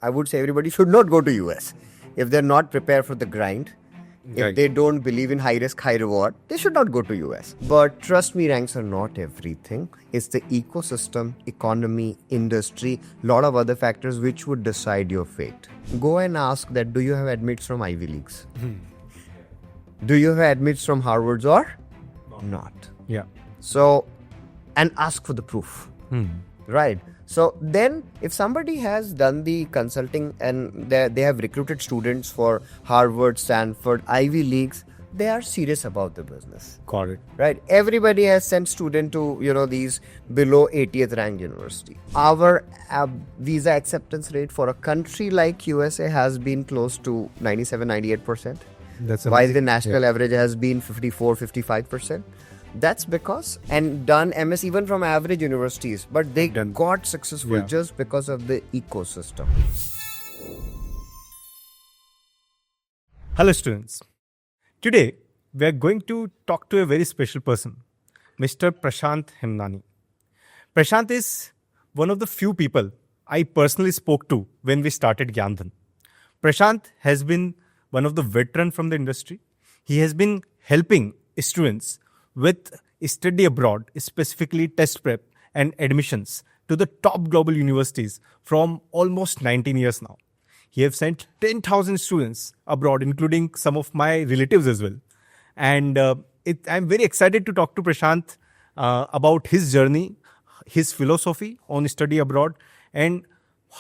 I would say everybody should not go to US. If they're not prepared for the grind, if they don't believe in high risk, high reward, they should not go to US. But trust me, ranks are not everything. It's the ecosystem, economy, industry, lot of other factors which would decide your fate. Go and ask that, do you have admits from Ivy Leagues? Do you have admits from Harvards or not? Yeah. So, and ask for the proof. Right. So then if somebody has done the consulting and they have recruited students for Harvard, Stanford, Ivy Leagues, they are serious about the business. Got it. Right. Everybody has sent student to, these below 80th rank university. Our visa acceptance rate for a country like USA has been close to 97-98%. That's while amazing. the national average has been 54-55%. That's because, and done MS even from average universities, but they got successful just because of the ecosystem. Hello students. Today we are going to talk to a very special person, Mr. Prashant Hemnani. Prashant is one of the few people I personally spoke to when we started Gyandhan. Prashant has been one of the veterans from the industry. He has been helping students with study abroad, specifically test prep and admissions to the top global universities from almost 19 years now. He has sent 10,000 students abroad, including some of my relatives as well. And I'm very excited to talk to Prashant about his journey, his philosophy on study abroad, and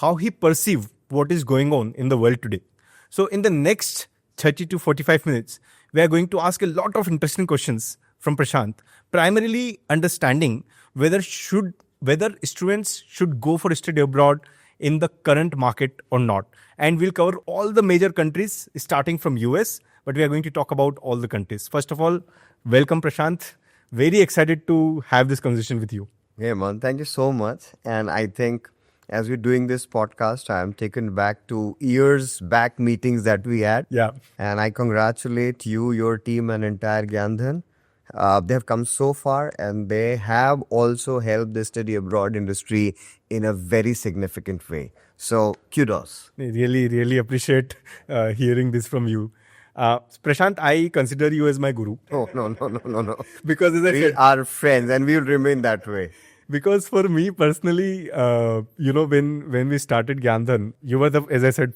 how he perceives what is going on in the world today. So in the next 30 to 45 minutes, we are going to ask a lot of interesting questions from Prashant, primarily understanding whether students should go for study abroad in the current market or not. And we'll cover all the major countries starting from US, but we are going to talk about all the countries. First of all, welcome Prashant. Very excited to have this conversation with you. Hey man, thank you so much. And I think as we're doing this podcast, I am taken back to years back meetings that we had. Yeah. And I congratulate you, your team and entire Gyandhan. They have come so far and they have also helped the study abroad industry in a very significant way. So kudos. Really appreciate hearing this from you. Prashant, I consider you as my guru. Oh, no. Because as I We said, are friends and we will remain that way. because for me personally, when we started Gyandhan, you were as I said,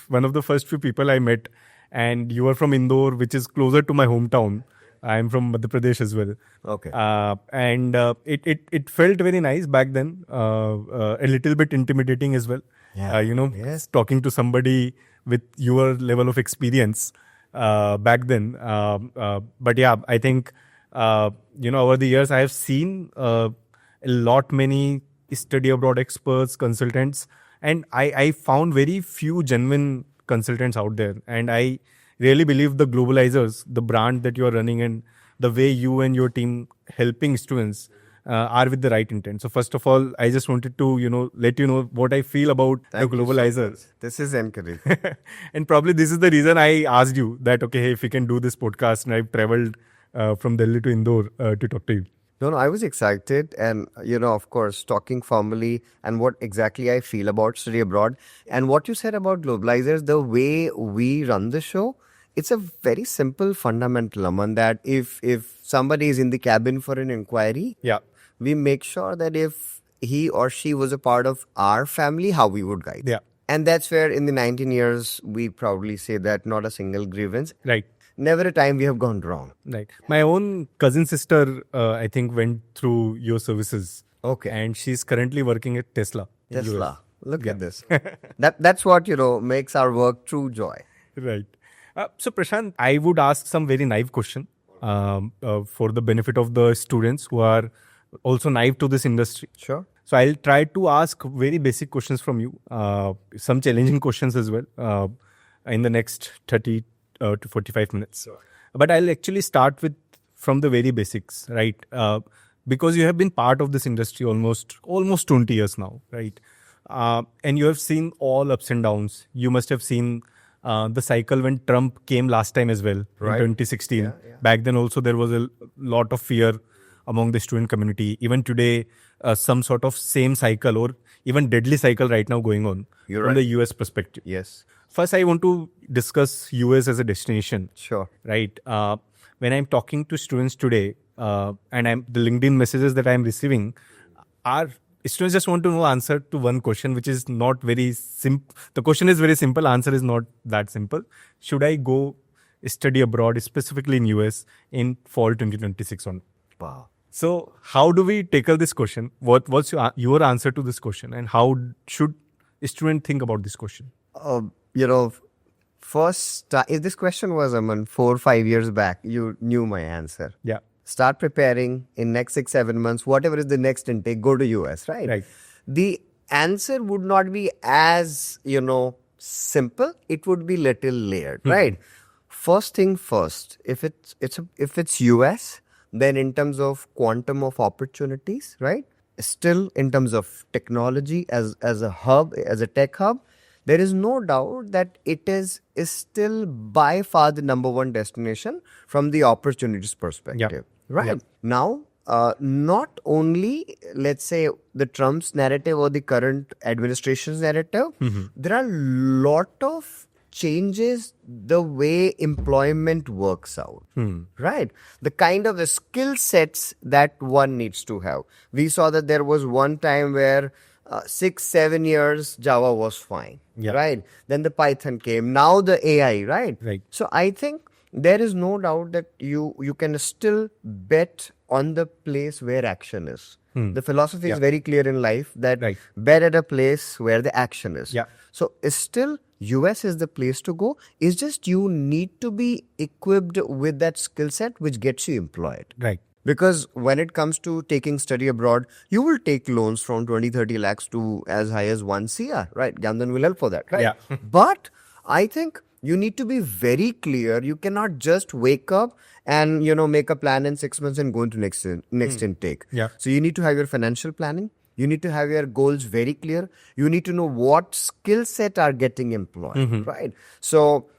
one of the first few people I met, and you were from Indore, which is closer to my hometown. I'm from Madhya Pradesh as well. Okay. It felt very nice back then, a little bit intimidating as well. Yeah. Yes. Talking to somebody with your level of experience back then. But yeah, I think, over the years, I have seen a lot many study abroad experts, consultants, and I found very few genuine consultants out there. And I really believe the Globalizers, the brand that you are running and the way you and your team helping students are with the right intent. So first of all, I just wanted to, let you know what I feel about the Globalizers. So this is encouraging. And probably this is the reason I asked you that, okay, hey, if we can do this podcast, and I've traveled from Delhi to Indore to talk to you. No, I was excited and, of course, talking formally and what exactly I feel about study abroad. And what you said about Globalizers, the way we run the show, it's a very simple fundamental, Aman, that if somebody is in the cabin for an inquiry, we make sure that if he or she was a part of our family, how we would guide. Yeah. And that's where in the 19 years, we probably say that not a single grievance. Right. Never a time we have gone wrong. Right. My own cousin sister, I think, went through your services. Okay. And she's currently working at Tesla. Tesla. Look at this. That's what, makes our work true joy. Right. So Prashant, I would ask some very naive question for the benefit of the students who are also naive to this industry. Sure. So I'll try to ask very basic questions from you, some challenging questions as well in the next 30 to 45 minutes. Sure. But I'll actually start from the very basics, right? Because you have been part of this industry almost 20 years now, right? And you have seen all ups and downs. You must have seen the cycle when Trump came last time as well, right, in 2016. Back then also there was a lot of fear among the student community. Even today, some sort of same cycle, or even deadly cycle right now going on You're from right. the US perspective. Yes. First, I want to discuss US as a destination. Sure. Right. When I'm talking to students today, and the LinkedIn messages that I'm receiving are students just want to know answer to one question, which is not very simple. The question is very simple. Answer is not that simple. Should I go study abroad, specifically in US, in fall 2026 on? Wow. So, how do we tackle this question? What's your answer to this question, and how should a student think about this question? You know, if this question was, 4 or 5 years back, you knew my answer. Yeah. Start preparing in next 6-7 months, whatever is the next intake, go to US, right? Right. The answer would not be as, simple. It would be little layered, right? First thing first, if it's US, then in terms of quantum of opportunities, right? Still in terms of technology as a hub, as a tech hub, there is no doubt that it is still by far the number one destination from the opportunities perspective. Right. Yep. Now, not only, let's say, the Trump's narrative or the current administration's narrative, there are a lot of changes the way employment works out, right? The kind of the skill sets that one needs to have. We saw that there was one time where 6-7 years Java was fine, right? Then the Python came, now the AI, right? Right. So I think there is no doubt that you can still bet on the place where action is. The philosophy is very clear in life that bet at a place where the action is. Yeah. So still US is the place to go. It's just you need to be equipped with that skill set which gets you employed. Right. Because when it comes to taking study abroad, you will take loans from 20-30 lakhs to as high as 1 CR, right? Jandan will help for that, right? Yeah. But I think you need to be very clear. You cannot just wake up and, make a plan in 6 months and go into next intake. Yeah. So you need to have your financial planning. You need to have your goals very clear. You need to know what skill set are getting employed, right? So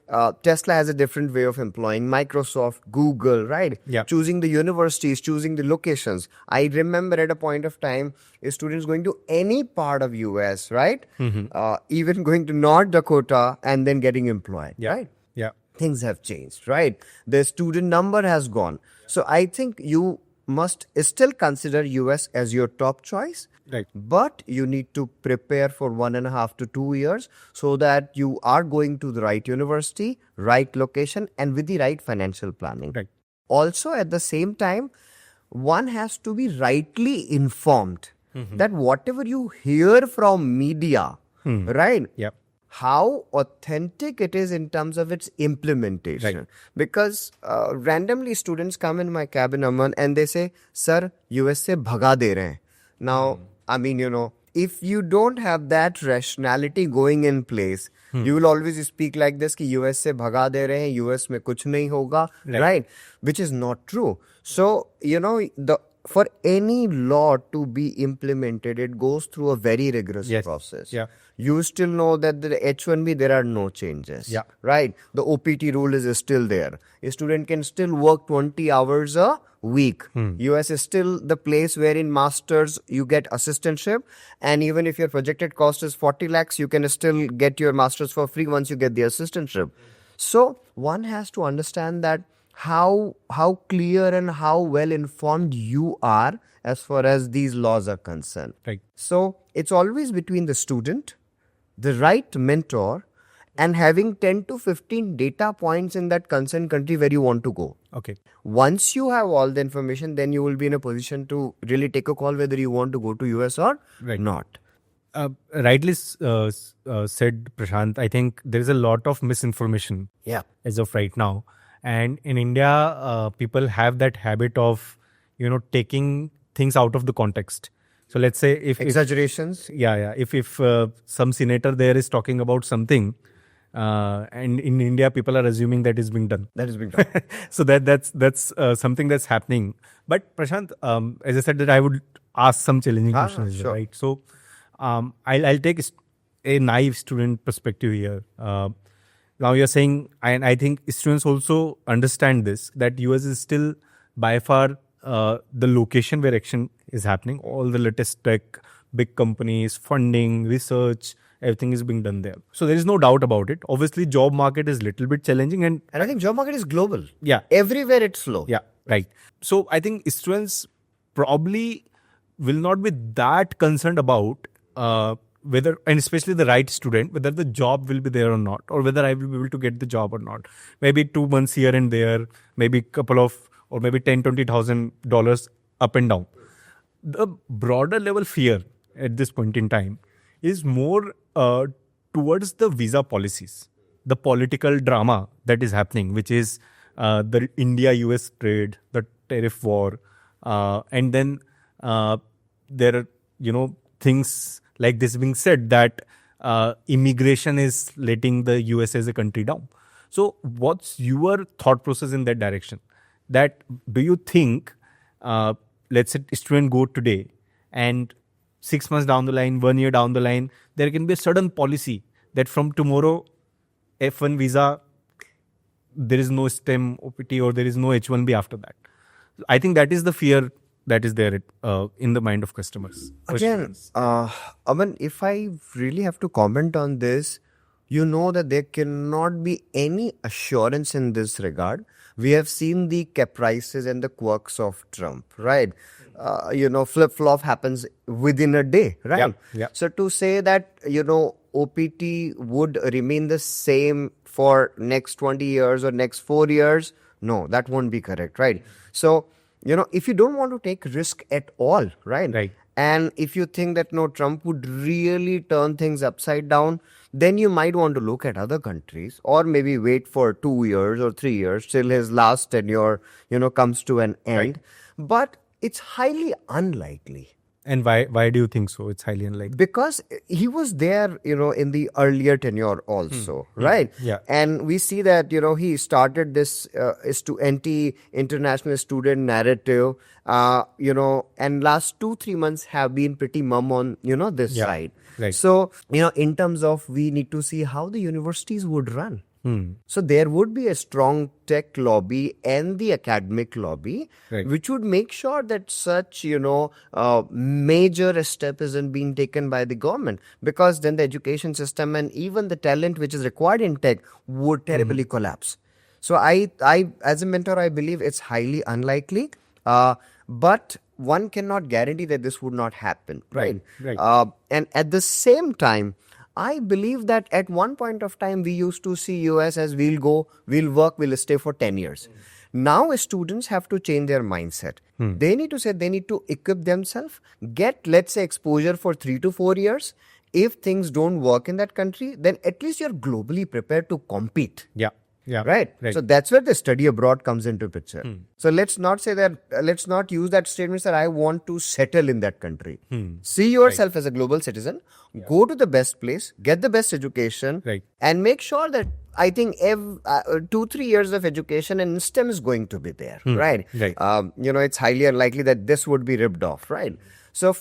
Tesla has a different way of employing. Microsoft, Google, right? Yeah. Choosing the universities, choosing the locations. I remember at a point of time, a student's going to any part of US, right? Even going to North Dakota and then getting employed, right? Yeah. Things have changed, right? The student number has gone. So I think you must still consider US as your top choice. Right. But you need to prepare for 1.5 to 2 years so that you are going to the right university, right location, and with the right financial planning. Right. Also, at the same time, one has to be rightly informed that whatever you hear from media, right? Yep. How authentic it is in terms of its implementation. Right. Because randomly students come in my cabin, Aman, and they say, Sir, US se bhaga de rahe hain. Now, I mean, if you don't have that rationality going in place, you will always speak like this, ki US se bhaga de rahe hain, US mein kuch nahi hoga, right? Which is not true. So, for any law to be implemented, it goes through a very rigorous process. Yeah. You still know that the H1B, there are no changes. Yeah. Right? The OPT rule is still there. A student can still work 20 hours a week. US is still the place where in masters you get assistantship, and even if your projected cost is 40 lakhs, you can still get your masters for free once you get the assistantship. So one has to understand that how clear and how well informed you are as far as these laws are concerned. Right. So it's always between the student, the right mentor, and having 10 to 15 data points in that concerned country where you want to go. Okay. Once you have all the information, then you will be in a position to really take a call whether you want to go to US or not. Rightly said, Prashant. I think there is a lot of misinformation as of right now. And in India, people have that habit of, taking things out of the context. So let's say if Exaggerations. If some senator there is talking about something, and in India people are assuming that is being done. That is being done. So that's something that's happening. But Prashant, as I said, that I would ask some challenging questions, sure. right? So I'll take a naive student perspective here. Now you're saying, and I think students also understand this, that US is still by far the location where action is happening. All the latest tech, big companies, funding, research, everything is being done there. So there is no doubt about it. Obviously, job market is little bit challenging, and I think job market is global. Yeah. Everywhere it's slow. yeah, right. So I think students probably will not be that concerned about whether, and especially the right student, whether the job will be there or not, or whether I will be able to get the job or not. Maybe 2 months here and there, maybe couple of, or maybe $10,000-$20,000 up and down. The broader level fear at this point in time is more towards the visa policies, the political drama that is happening, which is the India-US trade, the tariff war, and then there are, things like this being said that immigration is letting the US as a country down. So what's your thought process in that direction? That do you think, let's say student go today and 6 months down the line, 1 year down the line, there can be a sudden policy that from tomorrow F1 visa, there is no STEM OPT or there is no H1B after that. I think that is the fear that is there in the mind of customers. Again, Aman, if I really have to comment on this, that there cannot be any assurance in this regard. We have seen the caprices and the quirks of Trump, right? Flip-flop happens within a day, right? Yeah. So to say that, OPT would remain the same for next 20 years or next 4 years, no, that won't be correct, right? So, if you don't want to take risk at all, right? Right. And if you think that no, Trump would really turn things upside down, then you might want to look at other countries or maybe wait for 2 years or 3 years till his last tenure, comes to an end. Right. But it's highly unlikely. And why do you think so? It's highly unlikely. Because he was there, in the earlier tenure also, right? Yeah. And we see that, he started this anti-international student narrative, and last 2-3 months have been pretty mum on, this side. Right. So, in terms of, we need to see how the universities would run. So there would be a strong tech lobby and the academic lobby, Right. which would make sure that such, major step isn't being taken by the government, because then the education system and even the talent which is required in tech would terribly collapse. So I, as a mentor, I believe it's highly unlikely, but one cannot guarantee that this would not happen, right? Right. And at the same time, I believe that at one point of time, we used to see US as we'll go, we'll work, we'll stay for 10 years. Now students have to change their mindset. They need to equip themselves, get, let's say, exposure for 3 to 4 years. If things don't work in that country, then at least you're globally prepared to compete. Yeah. Right? So that's where the study abroad comes into picture. So let's not use that statement that I want to settle in that country. See yourself as a global citizen, go to the best place, get the best education, Right. and make sure that I think 2-3 years of education and STEM is going to be there, right? Right. It's highly unlikely that this would be ripped off, right? So,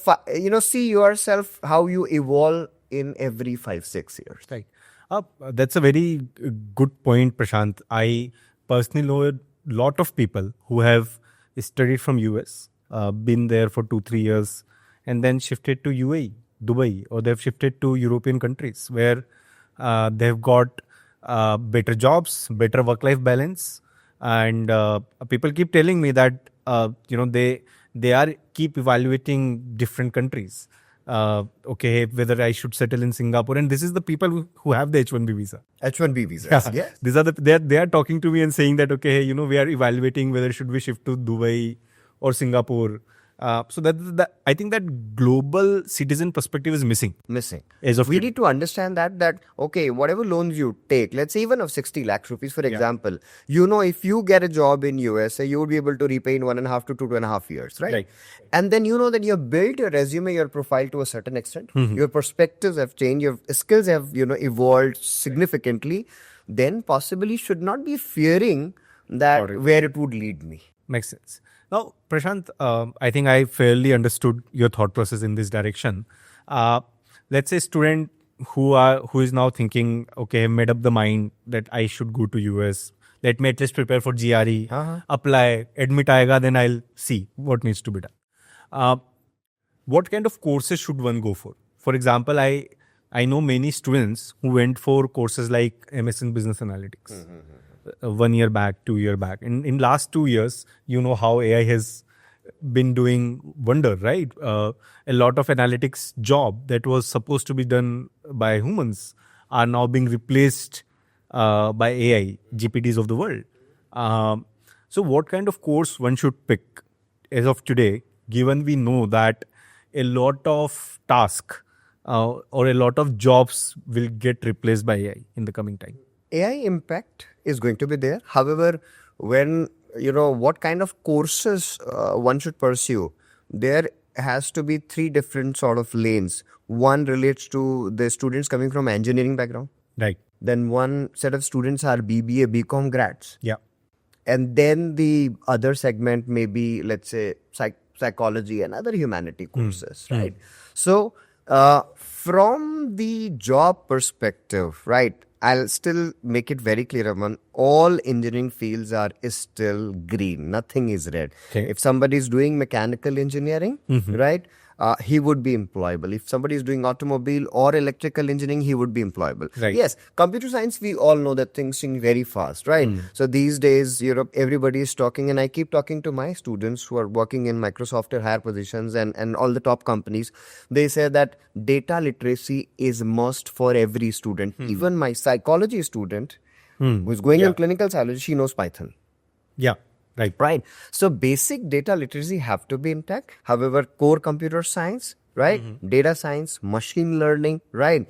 see yourself how you evolve in every 5-6 years. Right. That's a very good point, Prashant. I personally know a lot of people who have studied from US, been there for 2-3 years, and then shifted to UAE, Dubai, or they've shifted to European countries where they've got better jobs, better work-life balance, and people keep telling me that they are keep evaluating different countries. Whether I should settle in Singapore, and this is the people who have the H1B visa. H1B visas, yes. These are they are talking to me and saying that we are evaluating whether should we shift to Dubai or Singapore. So that I think that global citizen perspective is missing. We need to understand that whatever loans you take, let's say even of 60 lakhs rupees, for example, if you get a job in USA, you would be able to repay in 1.5 to 2.5 years, right? And then that you have built your resume, your profile to a certain extent, your perspectives have changed, your skills have evolved significantly, then possibly should not be fearing that where it would lead me. Makes sense. Now, Prashant, I think I fairly understood your thought process in this direction. Let's say a student who is now thinking, I've made up the mind that I should go to US. Let me at least prepare for GRE, apply, admit aayega, then I'll see what needs to be done. what kind of courses should one go for? For example, I know many students who went for courses like MS in Business Analytics 1 year back, 2 year back. In last 2 years, you know how AI has been doing wonder, right? A lot of analytics job that was supposed to be done by humans are now being replaced by AI, GPTs of the world. So what kind of course one should pick as of today, given we know that a lot of tasks or a lot of jobs will get replaced by AI in the coming time? AI impact is going to be there. However, when what kind of courses one should pursue, there has to be three different sort of lanes. One relates to the students coming from engineering background. Right. Then one set of students are BBA, BCom grads. Yeah. And then the other segment may be, let's say, psychology and other humanity courses, right? So, from the job perspective, right, I'll still make it very clear, Aman, all engineering fields is still green. Nothing is red. Okay. If somebody is doing mechanical engineering, right, he would be employable. If somebody is doing automobile or electrical engineering, he would be employable. Right. Yes, computer science, we all know that things change very fast, right? So these days, everybody is talking, and I keep talking to my students who are working in Microsoft or higher positions and all the top companies. They say that data literacy is must for every student. Even my psychology student who is going in clinical psychology, she knows Python. Yeah. Right. Right. So basic data literacy have to be intact. However, core computer science, right? Data science, machine learning, right?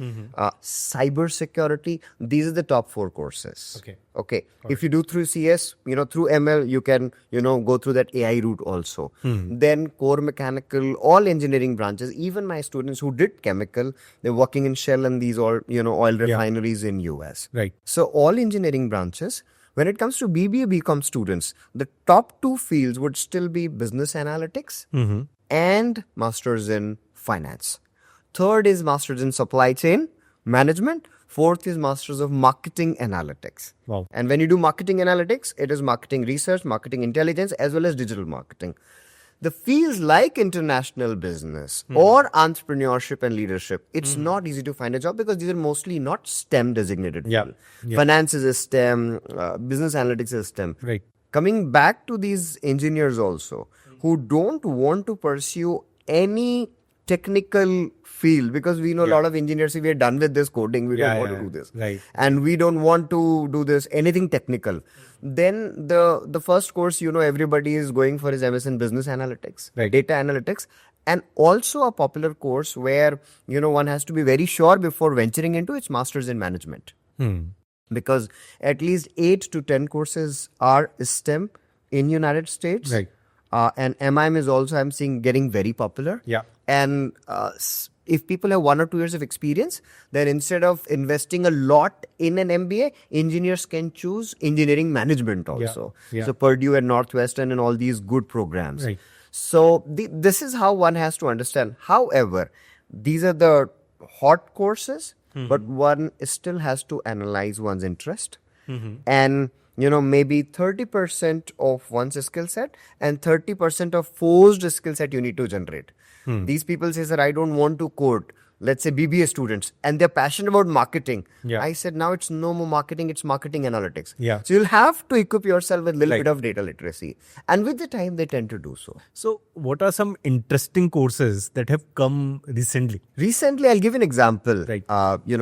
Cyber security. These are the top 4 courses. Okay. If you do through CS, through ML, you can, go through that AI route also. Then core mechanical, all engineering branches, even my students who did chemical, they're working in Shell and these all, oil refineries in US. Right. So all engineering branches. When it comes to BBA, BCom students, the top 2 fields would still be business analytics and masters in finance. Third is masters in supply chain management. Fourth is masters of marketing analytics. Wow. And when you do marketing analytics, it is marketing research, marketing intelligence, as well as digital marketing. The fields like international business or entrepreneurship and leadership, it's not easy to find a job because these are mostly not STEM designated Yeah. field. Finance is a STEM, business analytics is STEM. Right. Coming back to these engineers also, who don't want to pursue any technical field, because we know a lot of engineers say we are done with this coding, we don't want to do this. Right. And we don't want to do this, anything technical. Then the first course, everybody is going for is MS in Business Analytics, Right. Data Analytics, and also a popular course where, one has to be very sure before venturing into its Masters in Management. Because at least 8 to 10 courses are STEM in United States. Right. And MIM is also, I'm seeing, getting very popular. Yeah. And if people have 1 or 2 years of experience, then instead of investing a lot in an MBA, engineers can choose engineering management also. Yeah. So Purdue and Northwestern and all these good programs. Right. So this is how one has to understand. However, these are the hot courses, but one still has to analyze one's interest. And maybe 30% of one's skill set and 30% of forced skill set you need to generate. These people say, sir, I don't want to code. Let's say BBA students, and they're passionate about marketing. Yeah. I said, now it's no more marketing, it's marketing analytics. Yeah. So you'll have to equip yourself with a little Right. bit of data literacy. And with the time, they tend to do so. So what are some interesting courses that have come recently? Recently, I'll give you an example. Right.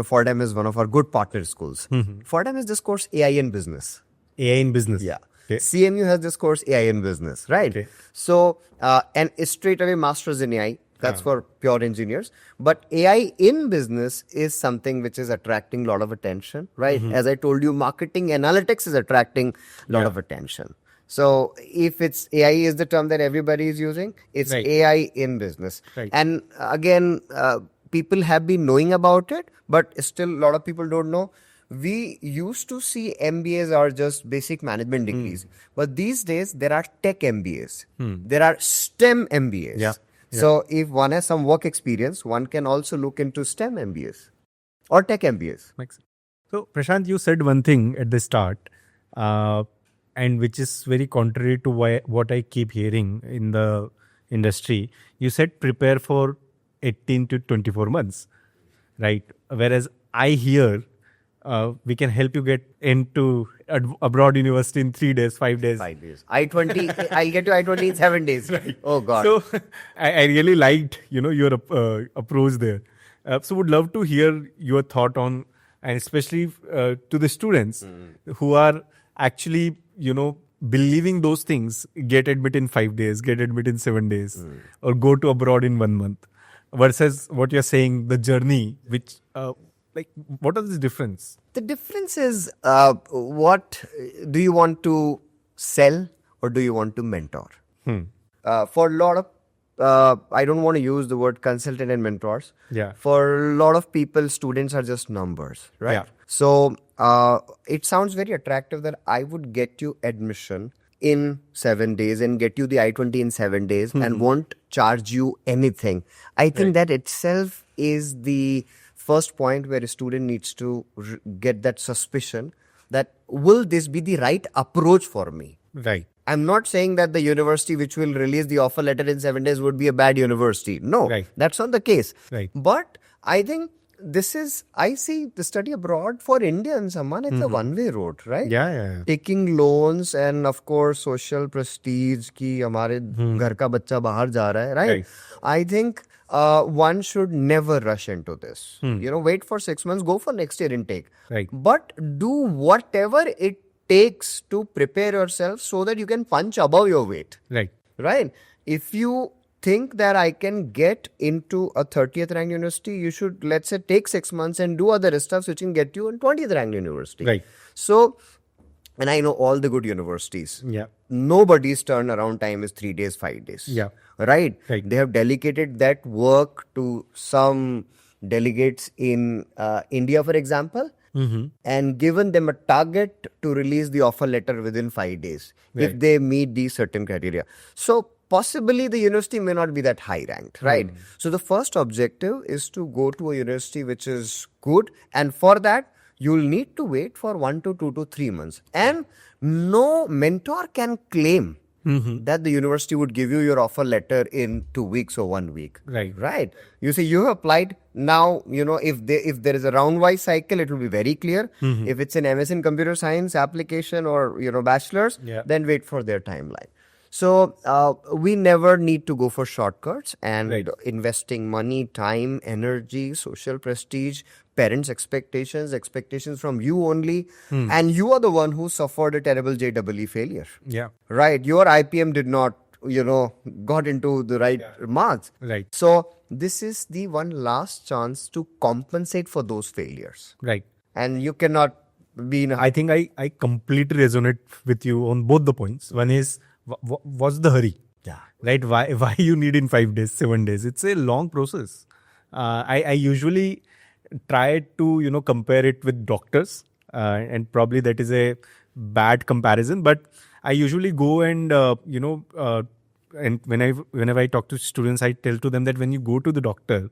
Fordham is one of our good partner schools. Fordham has this course, AI in Business. AI in business. Yeah. Okay. CMU has this course, AI in Business, right? Okay. So, and straight away masters in AI. That's for pure engineers. But AI in business is something which is attracting a lot of attention, right? As I told you, marketing analytics is attracting a lot of attention. So if it's AI is the term that everybody is using, it's Right. AI in business. Right. And again, people have been knowing about it, but still a lot of people don't know. We used to see MBAs are just basic management degrees, but these days there are tech MBAs. There are STEM MBAs. Yeah. So if one has some work experience, one can also look into STEM MBAs or tech MBAs. Makes sense. So Prashant, you said one thing at the start, and which is very contrary to what I keep hearing in industry, you said prepare for 18 to 24 months, right? Whereas I hear we can help you get into abroad university in 3 days, 5 days. 5 days. I-20, I'll get to I-20 in 7 days. Right. Oh, God. So I really liked, your approach there. So would love to hear your thought on, and especially to the students who are actually, believing those things, get admit in 5 days, get admit in 7 days, or go to abroad in 1 month, versus what you're saying, the journey, which, what are the difference? The difference is what do you want to sell or do you want to mentor? For a lot of, I don't want to use the word consultant and mentors. Yeah. For a lot of people, students are just numbers, right? Yeah. So it sounds very attractive that I would get you admission in 7 days and get you the I-20 in 7 days and won't charge you anything. I think that itself is the first point where a student needs to get that suspicion that will this be the right approach for me? Right. I'm not saying that the university which will release the offer letter in 7 days would be a bad university. No, that's not the case. Right. But I think I see the study abroad for Indians, Amman, it's a one-way road, right? Yeah. Taking loans and of course social prestige ki हमारे घर का बच्चा बाहर जा रहा है, right? I think one should never rush into this. Wait for 6 months, go for next year intake. Right. But do whatever it takes to prepare yourself so that you can punch above your weight. Right? If you think that I can get into a 30th ranked university, you should, let's say, take 6 months and do other stuff which can get you in 20th ranked university. Right. So, and I know all the good universities. Yeah. Nobody's turnaround time is 3 days, 5 days. Yeah. Right? They have delegated that work to some delegates in India, for example, and given them a target to release the offer letter within 5 days if they meet these certain criteria. So possibly the university may not be that high ranked, right? So the first objective is to go to a university which is good, and for that you'll need to wait for 1 to 2 to 3 months. And no mentor can claim that the university would give you your offer letter in 2 weeks or 1 week. Right. You see, you have applied. Now, if there is a round-wise cycle, it will be very clear. If it's an MS in computer science application or, bachelor's, then wait for their timeline. So we never need to go for shortcuts and investing money, time, energy, social prestige, parents' expectations from you only. And you are the one who suffered a terrible JEE failure. Yeah. Right. Your IPM did not, got into the right marks. Right. So this is the one last chance to compensate for those failures. Right. And you cannot be in a... I think I completely resonate with you on both the points. One is, what's the hurry? Yeah. Right? Why you need in 5 days, 7 days? It's a long process. I usually try to, compare it with doctors, and probably that is a bad comparison, but I usually go and, and whenever I talk to students, I tell to them that when you go to the doctor,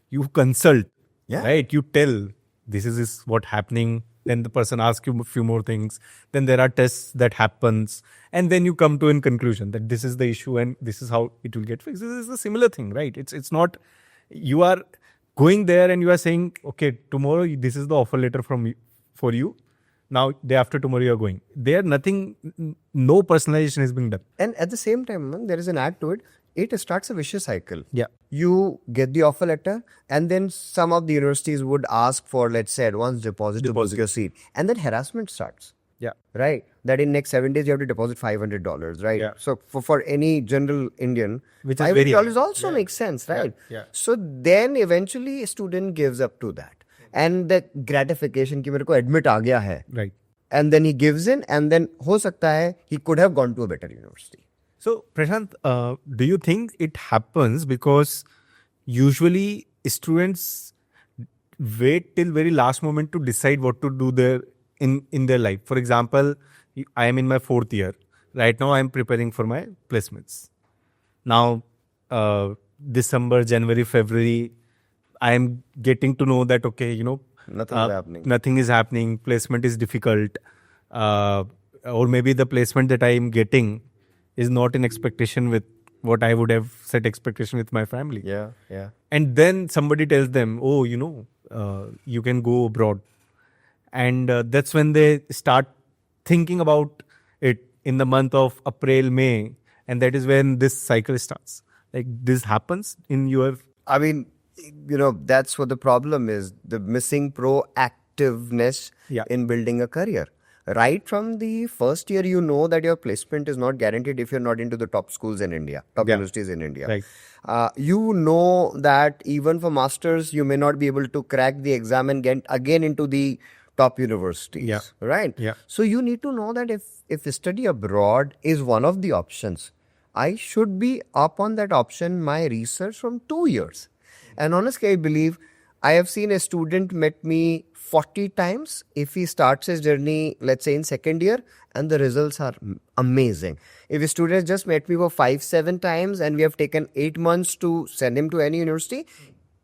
you consult, right? You tell this is what happening. Then the person asks you a few more things. Then there are tests that happens. And then you come to a conclusion that this is the issue and this is how it will get fixed. This is a similar thing, right? It's not, you are going there and you are saying, okay, tomorrow this is the offer letter for you. Now, day after tomorrow you are going. There, nothing, no personalization is being done. And at the same time, there is an add to it. It starts a vicious cycle. Yeah. You get the offer letter, and then some of the universities would ask for, let's say, advance deposit to book your seat. And then harassment starts. Yeah. Right? That in next 7 days, you have to deposit $500, right? Yeah. So for any general Indian, which is $500 also makes sense, right? Yeah. So then eventually a student gives up to that. And the gratification कि मेरे को admit आ गया है. Right. And then he gives in, and then हो सकता है he could have gone to a better university. So, Prashant, do you think it happens because usually students wait till very last moment to decide what to do in their life? For example, I am in my 4th year. Right now, I am preparing for my placements. Now, December, January, February, I am getting to know that, okay, nothing is happening. Placement is difficult. Or maybe the placement that I am getting is not in expectation with what I would have set expectation with my family. Yeah, yeah. And then somebody tells them, oh, you can go abroad. And that's when they start thinking about it in the month of April, May. And that is when this cycle starts. Like this happens in your... I mean, that's what the problem is, the missing proactiveness Yeah. in building a career. Right from the first year, you know that your placement is not guaranteed if you're not into the top schools in India, top Yeah. universities in India. Right. You know that even for masters, you may not be able to crack the exam and get again into the top universities. Yeah. Right? Yeah. So you need to know that if study abroad is one of the options, I should be up on that option, my research from 2 years. And honestly, I believe I have seen a student met me 40 times if he starts his journey, let's say in second year, and the results are amazing. If a student has just met me for 5-7 times and we have taken 8 months to send him to any university,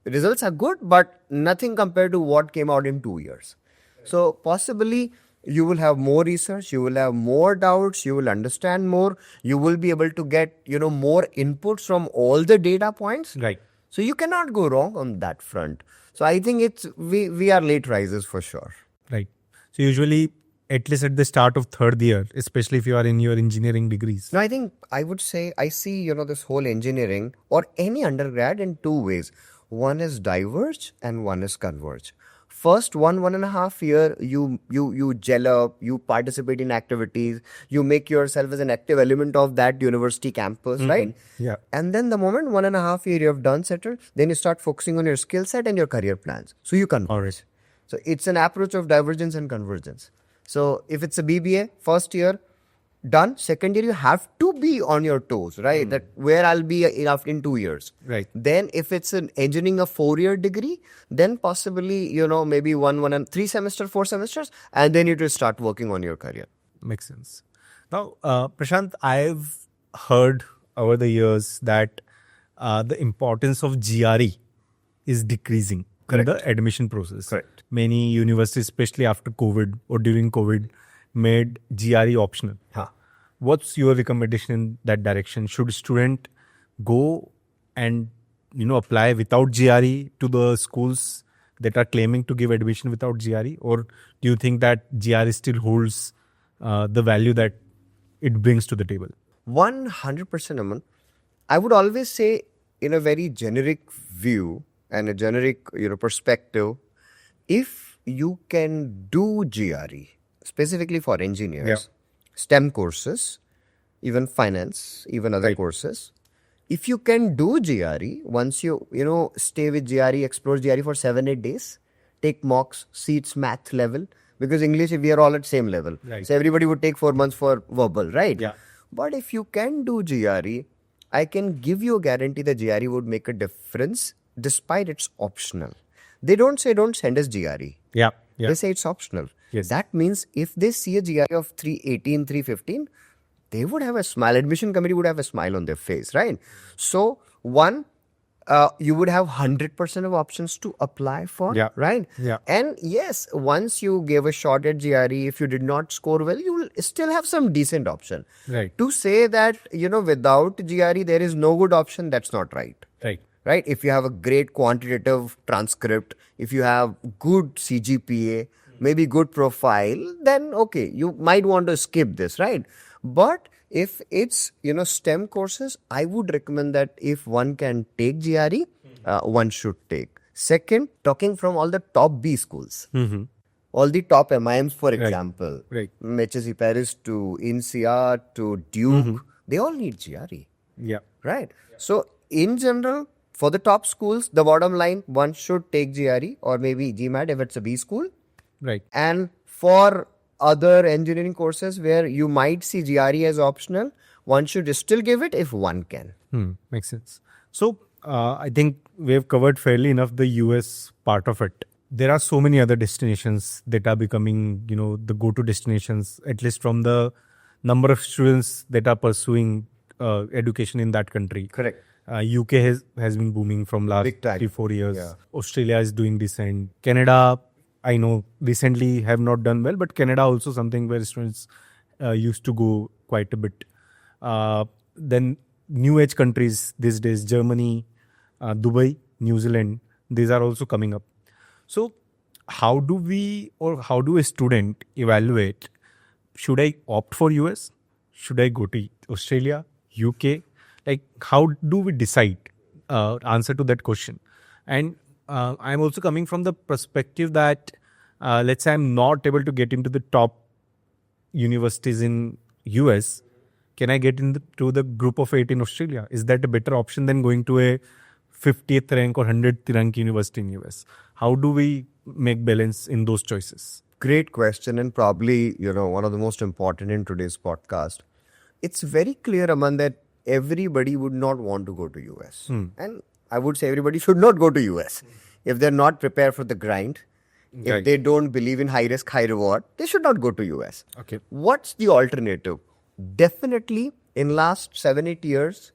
results are good, but nothing compared to what came out in 2 years. So possibly you will have more research, you will have more doubts, you will understand more, you will be able to get, more inputs from all the data points. Right. So you cannot go wrong on that front. So I think we are late risers for sure. Right. So usually, at least at the start of third year, especially if you are in your engineering degrees. No, I think I would say I see, this whole engineering or any undergrad in two ways. One is diverge and one is converge. First 1.5 year, you gel up, you participate in activities, you make yourself as an active element of that university campus, right? Yeah. And then the moment 1.5 year you have done settled, then you start focusing on your skill set and your career plans. So you converge. All right. So it's an approach of divergence and convergence. So if it's a BBA, first year, done. Second year, you have to be on your toes, right? That where I'll be enough in 2 years. Right. Then if it's an engineering, a 4-year degree, then possibly, maybe 1 and 3 semesters, 4 semesters, and then you just start working on your career. Makes sense. Now, Prashant, I've heard over the years that the importance of GRE is decreasing in the admission process. Correct. Many universities, especially after COVID or during COVID, made GRE optional. Huh. What's your recommendation in that direction? Should student go and apply without GRE to the schools that are claiming to give admission without GRE, or do you think that GRE still holds the value that it brings to the table? 100%, Aman. I would always say, in a very generic view and a generic Yeah. perspective, if you can do GRE specifically for engineers, STEM courses, even finance, even other courses, if you can do GRE, once you stay with GRE, explore GRE for 7-8 days, take mocks, see its math level, because English we are all at same level. Right. So everybody would take 4 months for verbal, right? Yeah. But if you can do GRE, I can give you a guarantee that GRE would make a difference despite it's optional. They don't say don't send us GRE. Yeah. Yeah. They say it's optional. Yes. That means if they see a GRE of 318, 315, they would have a smile. Admission committee would have a smile on their face, right? So, one, you would have 100% of options to apply for, Yeah. right? Yeah. And yes, once you gave a shot at GRE, if you did not score well, you will still have some decent option. Right. To say that, without GRE, there is no good option, that's not right. Right. Right? If you have a great quantitative transcript, if you have good CGPA, maybe good profile, then okay, you might want to skip this, right? But if it's, STEM courses, I would recommend that if one can take GRE, one should take. Second, talking from all the top B schools, all the top MIMs, for example, Right. HSC Paris to INSEAD to Duke, they all need GRE. Yeah. Right. So, in general, for the top schools, the bottom line, one should take GRE or maybe GMAT if it's a B school. Right. And for other engineering courses where you might see GRE as optional, one should still give it if one can. Makes sense. So, I think we have covered fairly enough the US part of it. There are so many other destinations that are becoming, the go-to destinations, at least from the number of students that are pursuing education in that country. Correct. UK has been booming from last Big time. 3-4 years. Yeah. Australia is doing decent. Canada, I know, recently have not done well, but Canada also something where students used to go quite a bit. Then new age countries these days, Germany, Dubai, New Zealand, these are also coming up. So how do a student evaluate, should I opt for US? Should I go to Australia, UK? Like, how do we decide answer to that question? And I'm also coming from the perspective that let's say I'm not able to get into the top universities in US. Can I get to the group of 8 in Australia? Is that a better option than going to a 50th rank or 100th rank university in US? How do we make balance in those choices? Great question, and probably, one of the most important in today's podcast. It's very clear, Aman, that everybody would not want to go to US. And I would say everybody should not go to US. If they're not prepared for the grind, if they don't believe in high risk, high reward, they should not go to US. Okay. What's the alternative? Definitely, in last 7-8 years,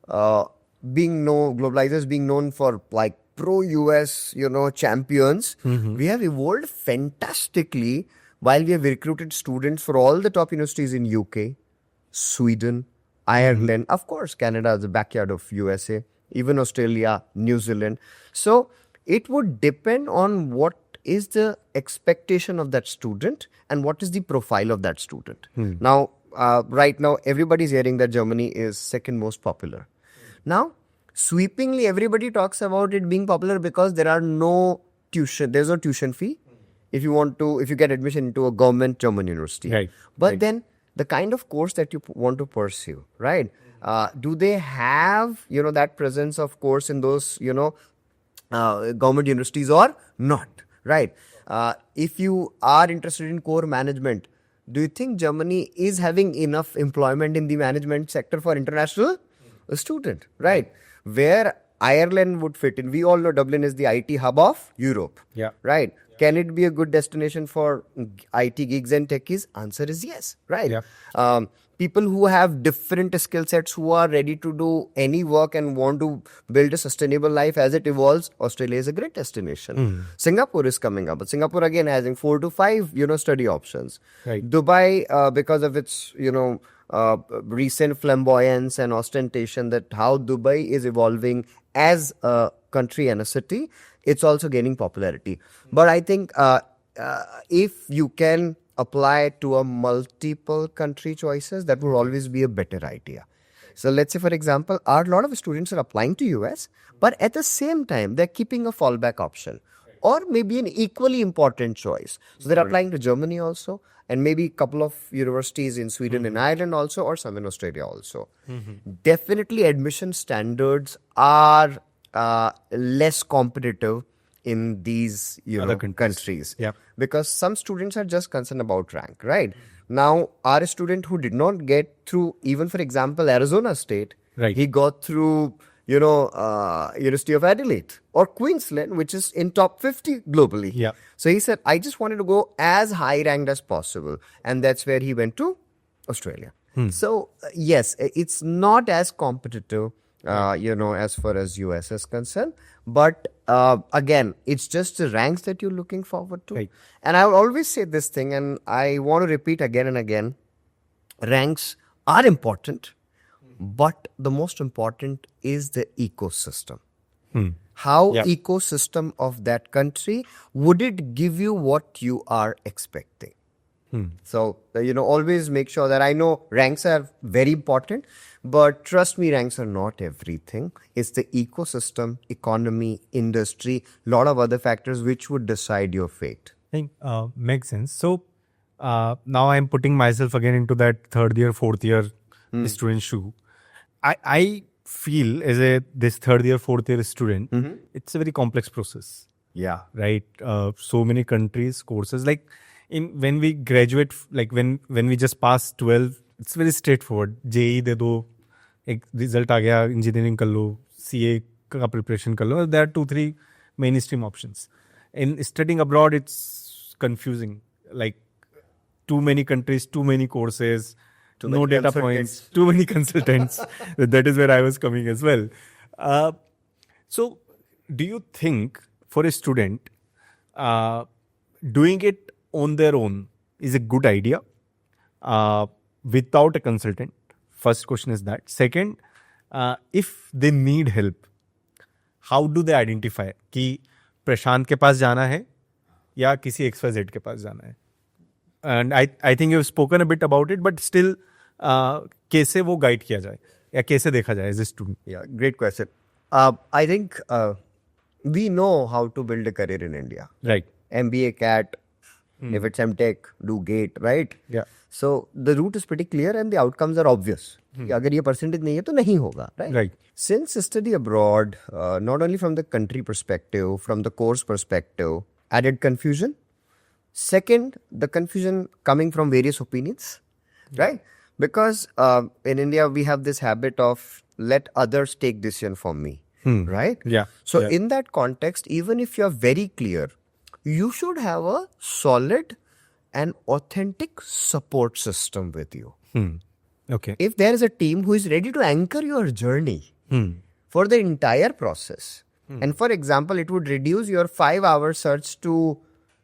Globalizers being known for like pro-US, champions, we have evolved fantastically while we have recruited students for all the top universities in UK, Sweden, Ireland, of course, Canada is the backyard of USA, even Australia, New Zealand. So it would depend on what is the expectation of that student and what is the profile of that student. Now, right now, everybody's hearing that Germany is second most popular. Now, sweepingly, everybody talks about it being popular because there's no tuition fee if you get admission into a government German university. Right. But then the kind of course that you want to pursue, right? Do they have, that presence of course in those, government universities or not, right? If you are interested in core management, do you think Germany is having enough employment in the management sector for international student, right? Where Ireland would fit in. We all know Dublin is the IT hub of Europe, right? Can it be a good destination for IT gigs and techies? Answer is yes, right? People who have different skill sets, who are ready to do any work and want to build a sustainable life as it evolves, Australia is a great destination. Singapore is coming up, but Singapore again having 4 to 5, study options. Right. Dubai, because of its, recent flamboyance and ostentation, that how Dubai is evolving as a country and a city, it's also gaining popularity. But I think if you can apply to a multiple country choices, that would always be a better idea. So let's say, for example, a lot of students are applying to US, but at the same time, they're keeping a fallback option or maybe an equally important choice. So they're applying to Germany also, and maybe a couple of universities in Sweden and Ireland also, or some in Australia also. Definitely admission standards are less competitive in these Other countries. Yeah. Because some students are just concerned about rank, right? Now, our student who did not get through, even for example, Arizona State, Right. he got through, University of Adelaide or Queensland, which is in top 50 globally. Yeah. So he said, I just wanted to go as high ranked as possible. And that's where he went to Australia. So, yes, it's not as competitive, as far as US is concerned. But again, it's just the ranks that you're looking forward to. Right. And I will always say this thing, and I want to repeat again and again, ranks are important, but the most important is the ecosystem. How ecosystem of that country, would it give you what you are expecting? So, always make sure that, I know ranks are very important, but trust me, ranks are not everything. It's the ecosystem, economy, industry, lot of other factors which would decide your fate. I think makes sense. So now I'm putting myself again into that third year, fourth year student shoe. I feel as this third year, fourth year student, it's a very complex process. Yeah. Right? So many countries, courses. Like when we graduate, like when we just pass 12, it's very straightforward. JEE दे दो, एक result आ गया, engineering कर लो, CA का preparation कर लो. There are 2-3 mainstream options. In studying abroad, it's confusing. Like too many countries, too many courses, no data points, too many consultants. That is where I was coming as well. So, do you think for a student, doing it on their own is a good idea without a consultant? First question is that. Second, if they need help, how do they identify कि प्रशांत के पास जाना है या किसी XYZ के पास जाना है? And I think you've spoken a bit about it, but still कैसे वो गाइड किया जाए या कैसे देखा जाए as a student? Yeah, great question. I think we know how to build a career in India. Right. MBA, CAT, if it's MTech, do GATE, right? Yeah. So the route is pretty clear and the outcomes are obvious. कि अगर ये percentage नहीं है तो नहीं होगा, right? Right. Since study abroad, not only from the country perspective, from the course perspective, added confusion. Second, the confusion coming from various opinions, right? Because in India, we have this habit of let others take decision for me, right? Yeah. So Yeah. in that context, even if you're very clear, you should have a solid and authentic support system with you. Okay. If there is a team who is ready to anchor your journey for the entire process, and for example, it would reduce your 5-hour search to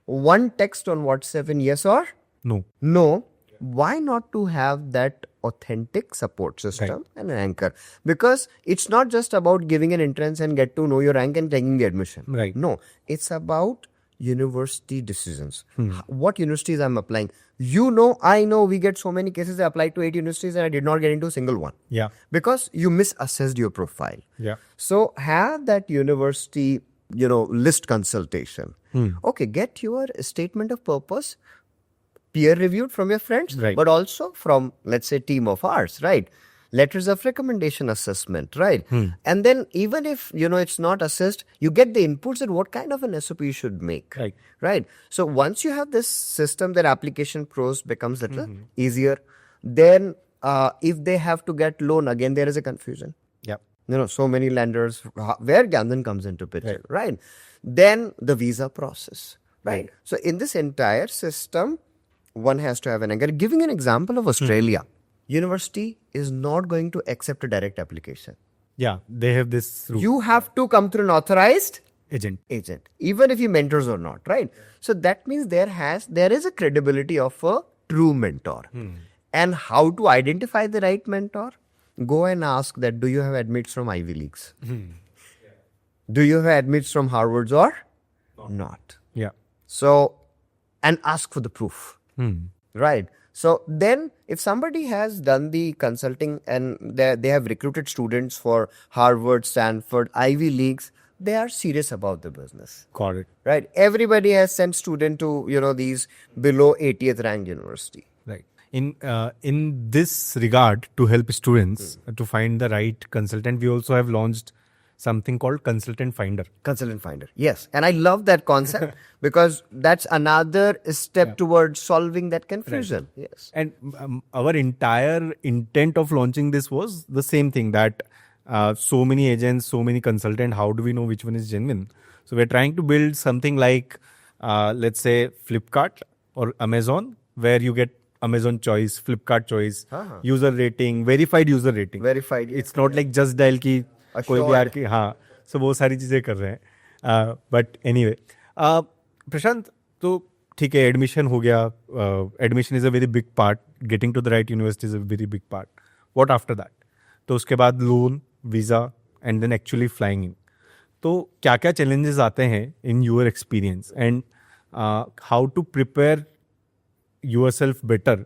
one text on WhatsApp in yes or No. no, why not to have that authentic support system and an anchor? Because it's not just about giving an entrance and get to know your rank and taking the admission. Right. No, it's about university decisions. What universities I'm applying? You know, I know we get so many cases. I applied to 8 universities and I did not get into a single one. Yeah. Because you misassessed your profile. Yeah. So have that university, list consultation. Okay, get your statement of purpose peer reviewed from your friends, Right. but also from, let's say, team of ours, right? Letters of recommendation assessment, right? And then even if, it's not assessed, you get the inputs at what kind of an SOP you should make, Right. right? So once you have this system, their application pros becomes a little easier. Then if they have to get loan, again, there is a confusion. Yeah. So many lenders where Gandhan comes into picture, right? Then the visa process, right? So in this entire system, one has to have an anchor. Giving an example of Australia, university is not going to accept a direct application. Yeah. They have this route. You have to come through an authorized Agent. even if he mentors or not, right? So that means there is a credibility of a true mentor. And how to identify the right mentor? Go and ask that, do you have admits from Ivy Leagues? Do you have admits from Harvard's or not? Yeah. So, and ask for the proof, right? So then if somebody has done the consulting and they have recruited students for Harvard, Stanford, Ivy Leagues, they are serious about the business, Got it. right? Everybody has sent student to, these below 80th ranked university. Right. In this regard, to help students to find the right consultant, we also have launched something called Consultant Finder. Consultant Finder, yes. And I love that concept because that's another step towards solving that confusion. Yes. And our entire intent of launching this was the same thing, that so many agents, so many consultants, how do we know which one is genuine? So we're trying to build something like, let's say, Flipkart or Amazon, where you get Amazon choice, Flipkart choice, user rating, verified user rating. Verified. It's not like just dial की कोई भी आके so वो सारी चीजें कर रहे हैं. But anyway, प्रशांत, तो ठीक है, एडमिशन हो गया. Admission is a very big part. Getting to the right university is a very big part. What after that? तो उसके बाद loan, visa and then actually flying in. तो क्या क्या चैलेंजेस आते हैं in your experience, and how to prepare yourself better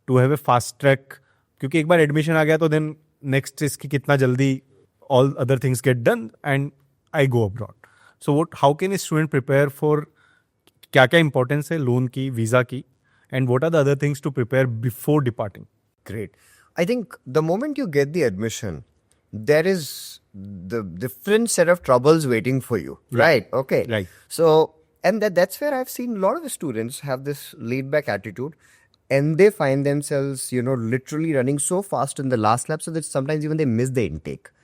to have a fast track? क्योंकि एक बार एडमिशन आ गया तो देन नेक्स्ट इसकी कितना जल्दी all other things get done and I go abroad. So how can a student prepare for क्या क्या importance है लोन की, वीजा की, and what are the other things to prepare before departing? Great. I think the moment you get the admission, there is the different set of troubles waiting for you, right? Okay. Right. So, and that's where I've seen a lot of the students have this laid back attitude and they find themselves, literally running so fast in the last lap so that sometimes even they miss the intake.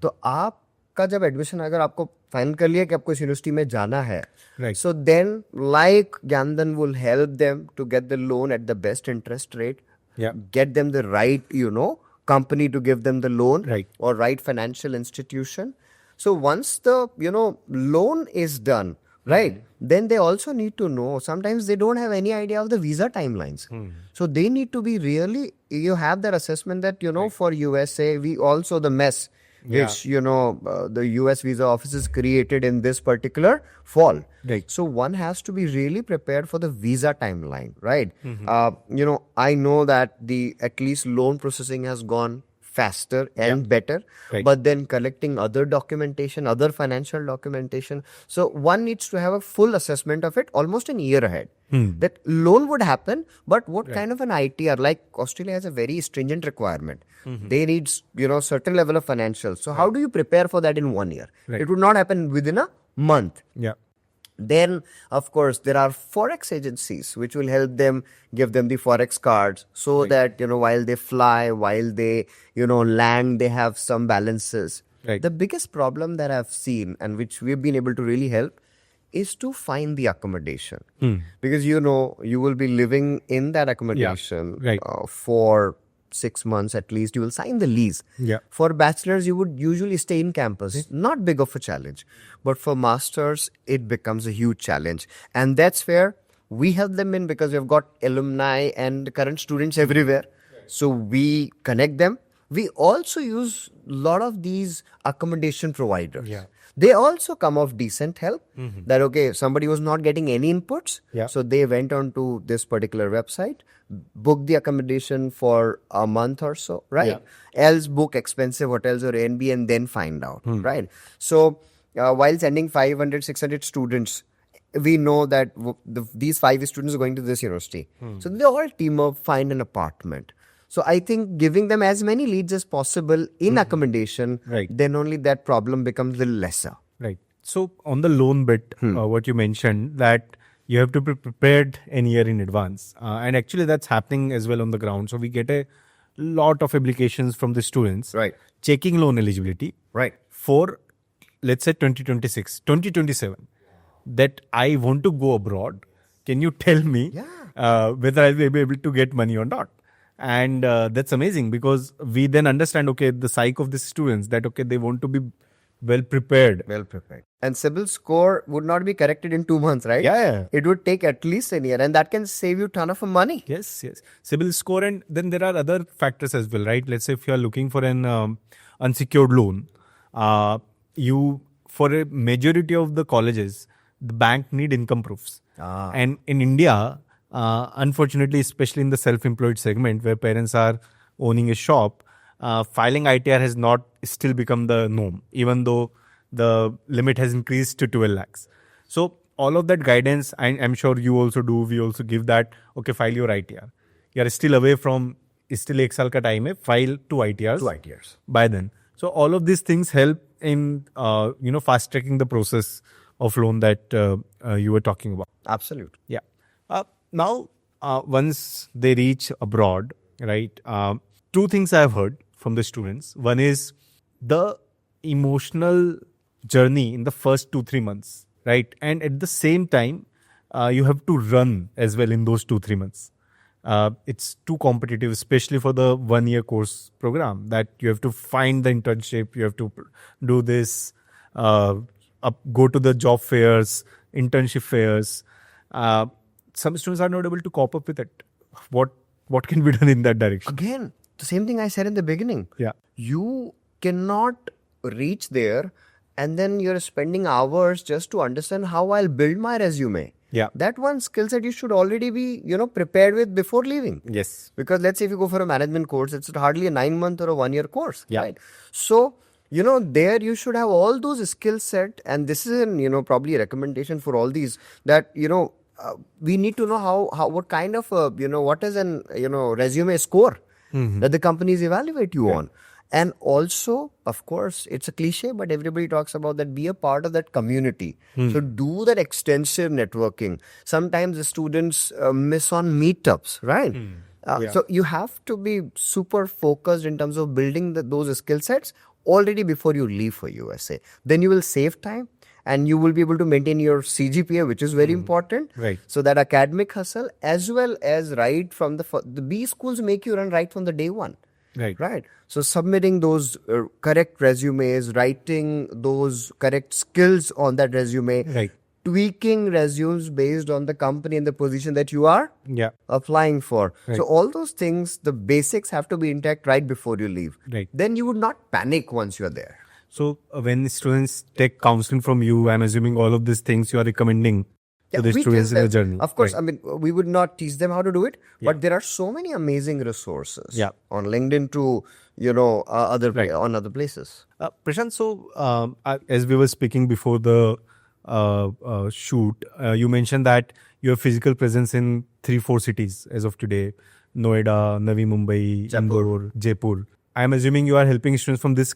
तो आपका जब admission अगर आपको final कर लिया कि आपको इस यूनिवर्सिटी में जाना है, so then like Gandhan will help them to get the loan at the best interest rate, get them the right, company to give them the loan, or right financial institution. So once the, loan is done, right, then they also need to know, sometimes they don't have any idea of the visa timelines. So they need to be really, you have that assessment that, for USA, we also the mess, which, the US visa office is created in this particular fall. Right. So one has to be really prepared for the visa timeline, right? I know that the at least loan processing has gone faster and better, but then collecting other documentation, other financial documentation. So one needs to have a full assessment of it almost a year ahead. That loan would happen, but what kind of an ITR? Like Australia has a very stringent requirement. They need, certain level of financials. So how do you prepare for that in 1 year? It would not happen within a month. Yeah. Then, of course, there are forex agencies which will help them, give them the forex cards so that, while they fly, while they, land, they have some balances. Right. The biggest problem that I've seen and which we've been able to really help is to find the accommodation. Because, you will be living in that accommodation for 6 months at least. You will sign the lease. Yeah. For bachelors, you would usually stay in campus. Not big of a challenge. But for masters, it becomes a huge challenge. And that's where we help them in, because we've got alumni and current students everywhere. So we connect them. We also use a lot of these accommodation providers. Yeah. They also come of decent help. That, okay, somebody was not getting any inputs. So they went on to this particular website, book the accommodation for a month or so, right? Else book expensive hotels or Airbnb and then find out, right? So while sending 500, 600 students, we know that these 5 students are going to this university. So they all team up, find an apartment. So I think giving them as many leads as possible in accommodation, then only that problem becomes a little lesser. Right. So on the loan bit, what you mentioned, that you have to be prepared a year in advance. And actually that's happening as well on the ground. So we get a lot of applications from the students checking loan eligibility for, let's say 2026, 2027, that I want to go abroad. Can you tell me whether I'll be able to get money or not? And that's amazing, because we then understand, okay, the psyche of the students, that, okay, they want to be well prepared. And CIBIL score would not be corrected in 2 months, right? Yeah. It would take at least a year, and that can save you a ton of money. Yes. CIBIL score, and then there are other factors as well, right? Let's say if you are looking for an unsecured loan, for a majority of the colleges, the bank need income proofs. And in India, unfortunately, especially in the self-employed segment where parents are owning a shop, filing ITR has not still become the norm, even though the limit has increased to 12 lakhs. So all of that guidance, I'm sure you also do, we also give that, okay, file your ITR. You are still away from, still ek saal ka time hai, file 2 ITRs. By then. So all of these things help in, fast tracking the process of loan that you were talking about. Absolutely. Yeah. Now, once they reach abroad, right, 2 things I've heard from the students. One is the emotional journey in the first 2-3 months, right? And at the same time, you have to run as well in those 2-3 months. It's too competitive, especially for the 1-year course program, that you have to find the internship, you have to do this, go to the job fairs, internship fairs. Some students are not able to cope up with it. What can be done in that direction? Again, the same thing I said in the beginning. Yeah. You cannot reach there and then you're spending hours just to understand how I'll build my resume. Yeah. That one skill set you should already be, prepared with before leaving. Yes. Because let's say if you go for a management course, it's hardly a 9-month or a 1-year course. Yeah. Right? So, there you should have all those skill set, and this is probably a recommendation for all these, that, we need to know how what kind of, what is an, resume score that the companies evaluate you on. And also, of course, it's a cliche, but everybody talks about that, be a part of that community. So do that extensive networking. Sometimes the students miss on meetups, right? So you have to be super focused in terms of building those skill sets already before you leave for USA. Then you will save time and you will be able to maintain your CGPA, which is very important. Right. So that academic hustle, as well as right from the B schools make you run right from the day one. Right. So submitting those correct resumes, writing those correct skills on that resume. Right. tweaking resumes based on the company and the position that you are Yeah. applying for. Right. So all those things, the basics have to be intact right before you leave. Right. Then you would not panic once you're there. So when students take counseling from you, I'm assuming all of these things you are recommending to the we students tell in the them. journey. Of course, Right. I mean, we would not teach them how to do it, but there are so many amazing resources Yeah. on LinkedIn to, on other places. Prashant, so as we were speaking before the shoot, you mentioned that you have physical presence in 3-4 cities as of today: Noida, Navi Mumbai, Indore, Jaipur. I'm assuming you are helping students from these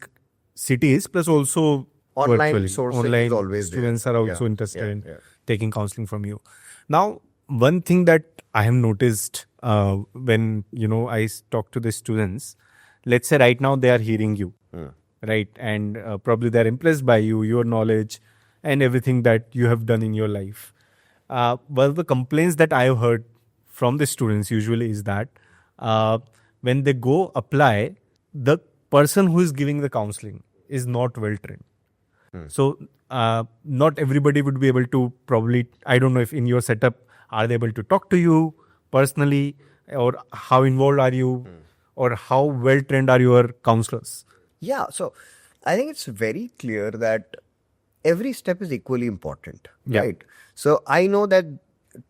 cities, plus also Online virtually. sourcing Online is always there. students are also Yeah, interested in yeah. taking counseling from you. Now, one thing that I have noticed when I talk to the students, let's say right now they are hearing you, right, and probably they are impressed by you, your knowledge, and everything that you have done in your life. Well, the complaints that I have heard from the students usually is that when they go apply, the person who is giving the counseling is not well trained. So not everybody would be able to probably, I don't know if in your setup, are they able to talk to you personally, or how involved are you, or how well trained are your counselors? Yeah, so I think it's very clear that every step is equally important, Yeah. right? So I know that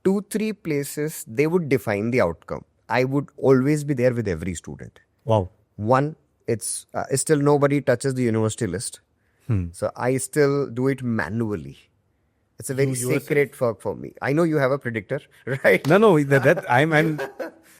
2-3 places, they would define the outcome. I would always be there with every student. Wow. One, it's still nobody touches the university list. So I still do it manually. It's a very sacred work for me. I know you have a predictor, right? No, that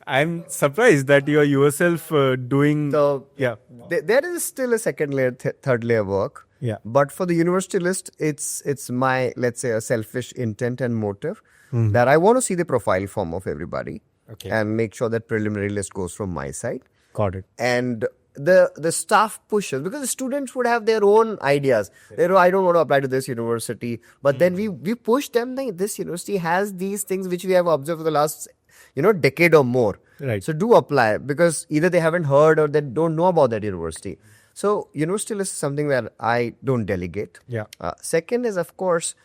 I'm surprised that you are yourself doing. So Yeah. there is still a second layer, third layer work. Yeah. But for the university list, it's my, let's say, a selfish intent and motive that I want to see the profile form of everybody Okay. and make sure that preliminary list goes from my side. Got it. And the staff pushes, because the students would have their own ideas. I don't want to apply to this university, but then we push them. This university has these things which we have observed for the last decade or more. Right. So do apply, because either they haven't heard or they don't know about that university. So university list is something that I don't delegate. Yeah. Second is, of course,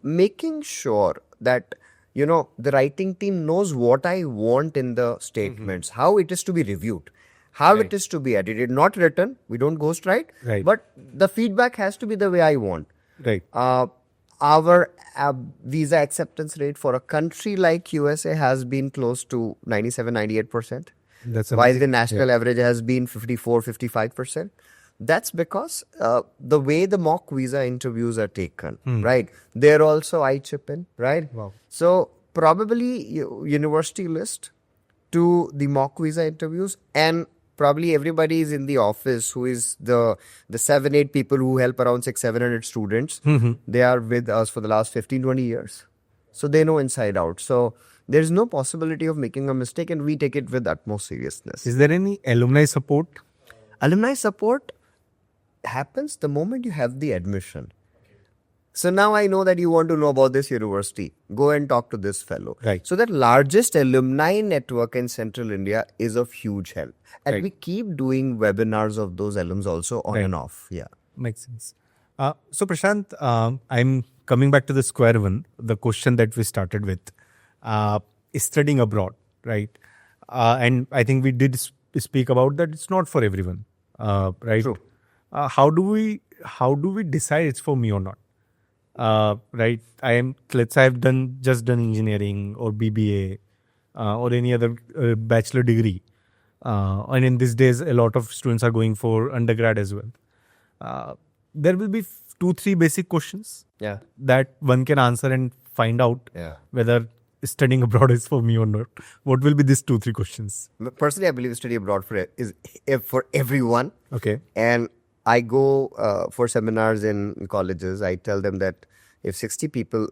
making sure that the writing team knows what I want in the statements, how it is to be reviewed, how it is to be edited, not written. We don't ghostwrite, Right. but the feedback has to be the way I want. Right. Our visa acceptance rate for a country like USA has been close to 97-98%, That's while amazing. the national average has been 54-55%. That's because the way the mock visa interviews are taken, right? They're also I chip in, right? Wow. So probably university list to the mock visa interviews, and probably everybody is in the office who is the 7-8 people who help around 600-700 students. They are with us for the last 15-20 years. So they know inside out. So there's no possibility of making a mistake, and we take it with utmost seriousness. Is there any alumni support? Alumni support happens the moment you have the admission. So now I know that you want to know about this university. Go and talk to this fellow. Right. So that largest alumni network in Central India is of huge help. And Right. we keep doing webinars of those alums also on Right. and off. Yeah. Makes sense. So Prashant, I'm coming back to the square one, the question that we started with, studying abroad, right? And I think we did speak about that. It's not for everyone, right? True. How do we decide it's for me or not? Right? Let's say I've just done engineering or BBA or any other bachelor degree. And in these days, a lot of students are going for undergrad as well. There will be 2-3 basic questions Yeah. that one can answer and find out Yeah. whether studying abroad is for me or not. What will be these 2-3 questions? Personally, I believe study abroad is for everyone. Okay. And I go for seminars in colleges. I tell them that if 60 people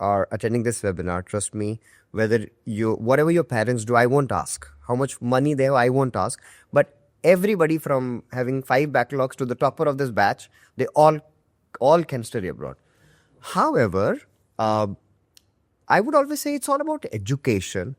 are attending this webinar, trust me, whatever your parents do, I won't ask. How much money they have, I won't ask. But everybody from having 5 backlogs to the topper of this batch, they all can study abroad. However, I would always say it's all about education.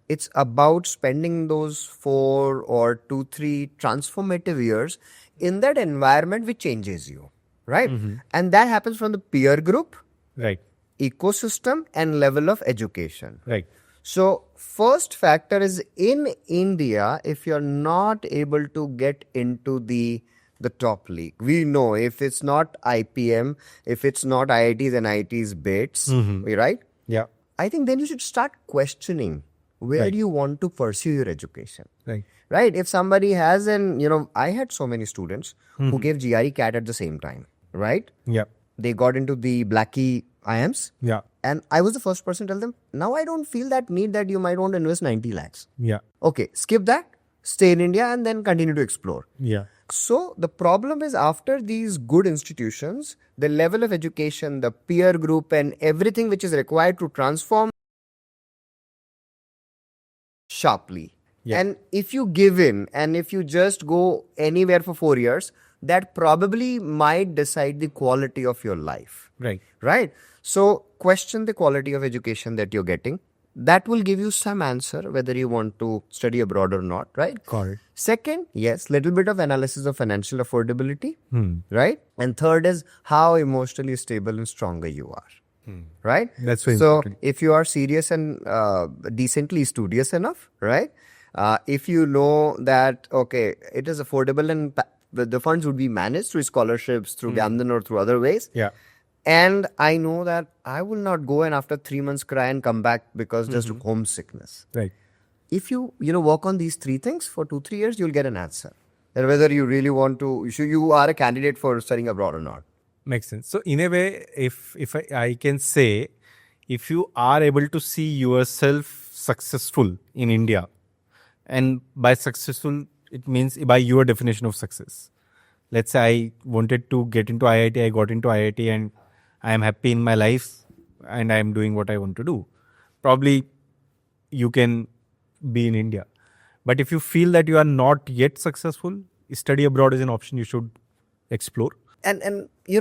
It's about spending those 4 or 2-3 transformative years in that environment which changes you, right? And that happens from the peer group, Right. ecosystem and level of education. Right. So first factor is in India, if you're not able to get into the top league, we know if it's not IPM, if it's not IITs and IITs BITS, right? Yeah. I think then you should start questioning where Right. you want to pursue your education. Right. Right? If somebody has I had so many students who gave GRE CAT at the same time, right? Yeah. They got into the Blackie IMs. Yeah. And I was the first person to tell them, now I don't feel that need that you might want to invest 90 lakhs. Yeah. Okay, skip that, stay in India and then continue to explore. Yeah. So the problem is after these good institutions, the level of education, the peer group and everything which is required to transform sharply. Yeah. And if you give in and if you just go anywhere for 4 years, that probably might decide the quality of your life. Right. Right? So question the quality of education that you're getting. That will give you some answer whether you want to study abroad or not, right? Correct. Second, yes, little bit of analysis of financial affordability, right? And third is how emotionally stable and stronger you are, right? That's very so important. if you are serious and decently studious enough, right? If you know that, okay, it is affordable and the funds would be managed through scholarships, through Gamden or through other ways. Yeah. And I know that I will not go and after 3 months cry and come back because just homesickness. Right. If you work on these 3 things for 2-3 years, you'll get an answer. And whether you really want to, you are a candidate for studying abroad or not. Makes sense. So in a way, if I can say, if you are able to see yourself successful in India, and by successful, it means by your definition of success. Let's say I wanted to get into IIT, I got into IIT and I am happy in my life and I am doing what I want to do. Probably you can be in India. But if you feel that you are not yet successful, study abroad is an option you should explore. And I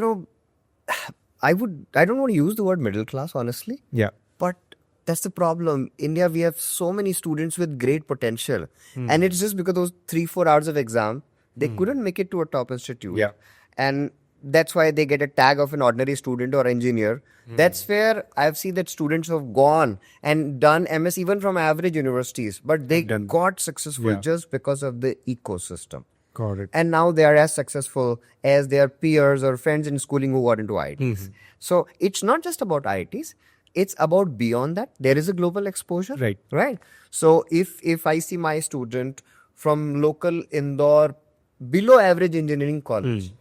don't want to use the word middle class, honestly. Yeah. But that's the problem. India, we have so many students with great potential. And it's just because those 3-4 hours of exam, they couldn't make it to a top institute. Yeah. And that's why they get a tag of an ordinary student or engineer. That's where I've seen that students have gone and done MS even from average universities. But they got successful just because of the ecosystem. Got it. And now they are as successful as their peers or friends in schooling who got into IITs. So it's not just about IITs. It's about beyond that. There is a global exposure. Right. Right. So if I see my student from local Indore, below average engineering college,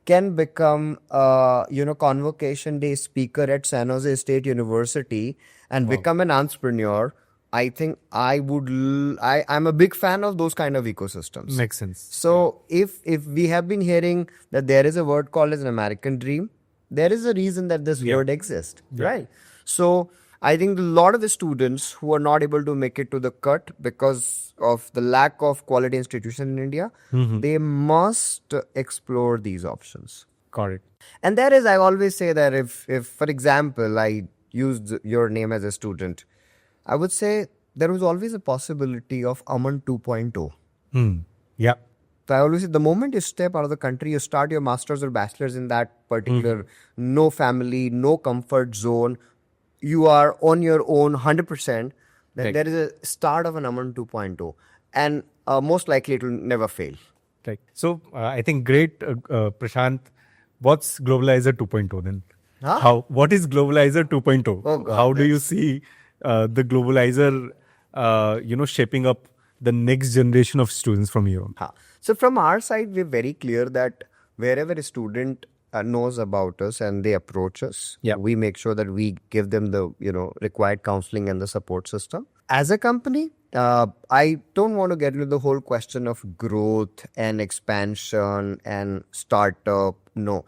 can become convocation day speaker at San Jose State University and become an entrepreneur, I think I'm a big fan of those kind of ecosystems. Makes sense. So if we have been hearing that there is a word called as an American dream, there is a reason that this word exists, right? So I think a lot of the students who are not able to make it to the cut because of the lack of quality institution in India, they must explore these options. Got it. And that is, I always say that if for example, I used your name as a student, I would say there was always a possibility of Aman 2.0. Yeah. So I always say the moment you step out of the country, you start your master's or bachelor's in that particular, no family, no comfort zone, you are on your own 100%, then Right. there is a start of an Aman 2.0. And most likely it will never fail. Right. So I think great, Prashant. What's Globalizer 2.0 then? Huh? What is Globalizer 2.0? Oh, God, How do you see the Globalizer, shaping up the next generation of students from here on? So from our side, we're very clear that wherever a student knows about us and they approach us, we make sure that we give them the required counseling and the support system. As a company, I don't want to get into the whole question of growth and expansion and startup. No,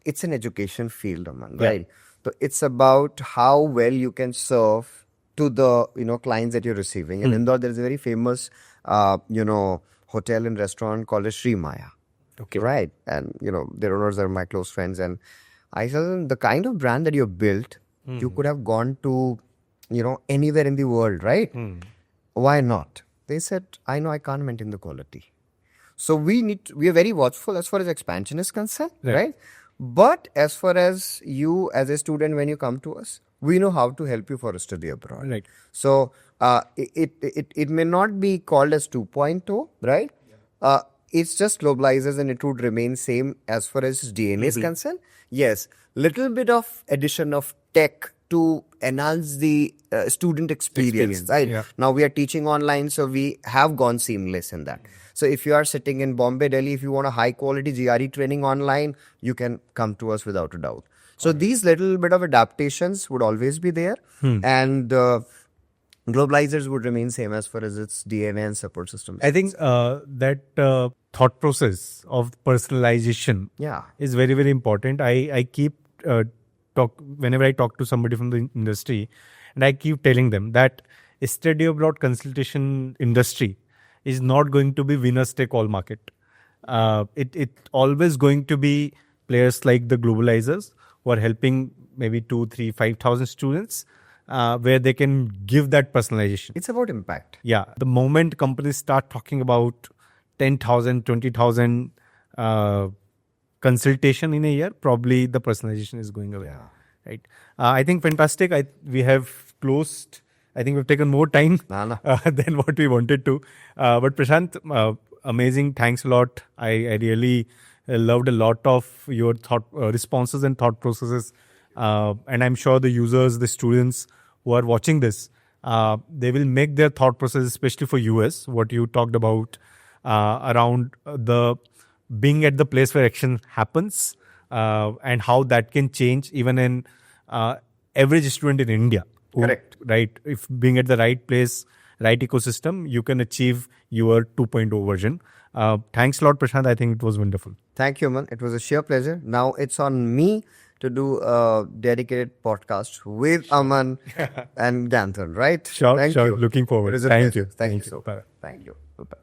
it's an education field, Aman, right? So it's about how well you can serve to the clients that you're receiving. In Indore, there is a very famous hotel and restaurant called as Sri Maya. Okay. Right. And, their owners are my close friends. And I said, them, the kind of brand that you built, you could have gone to, anywhere in the world, right? Why not? They said, I know I can't maintain the quality. So we are very watchful as far as expansion is concerned, right? But as far as you as a student, when you come to us, we know how to help you for a study abroad. Right. So it may not be called as 2.0, right? It's just globalizers, and it would remain same as far as DNA is concerned. Yes, little bit of addition of tech to enhance the student experience. Right? Yeah. Now we are teaching online, so we have gone seamless in that. So if you are sitting in Bombay, Delhi, if you want a high quality GRE training online, you can come to us without a doubt. So these little bit of adaptations would always be there, and globalizers would remain same as far as its DNA and support systems. I think that thought process of personalization Yeah. is very, very important. I keep whenever I talk to somebody from the industry, and I keep telling them that a study abroad consultation industry is not going to be winners take all market. It always going to be players like the globalizers who are helping maybe 2, 3, 5,000 students, where they can give that personalization. It's about impact. Yeah, the moment companies start talking about 10,000, 20,000 consultation in a year, probably the personalization is going away. Yeah. Right. I think fantastic. We have closed. I think we've taken more time than what we wanted to. But Prashant, amazing. Thanks a lot. I really loved a lot of your thought responses and thought processes. And I'm sure the users, the students who are watching this, they will make their thought process, especially for US, what you talked about around the being at the place where action happens, and how that can change even in average student in India. Correct. Right. If being at the right place, right ecosystem, you can achieve your 2.0 version. Thanks a lot, Prashant. I think it was wonderful. Thank you, Aman. It was a sheer pleasure. Now it's on me to do a dedicated podcast with Aman and Ganthan, right? Sure. Thank you. Looking forward. It is a Thank pleasure. you. Thank you. Bye. Thank you.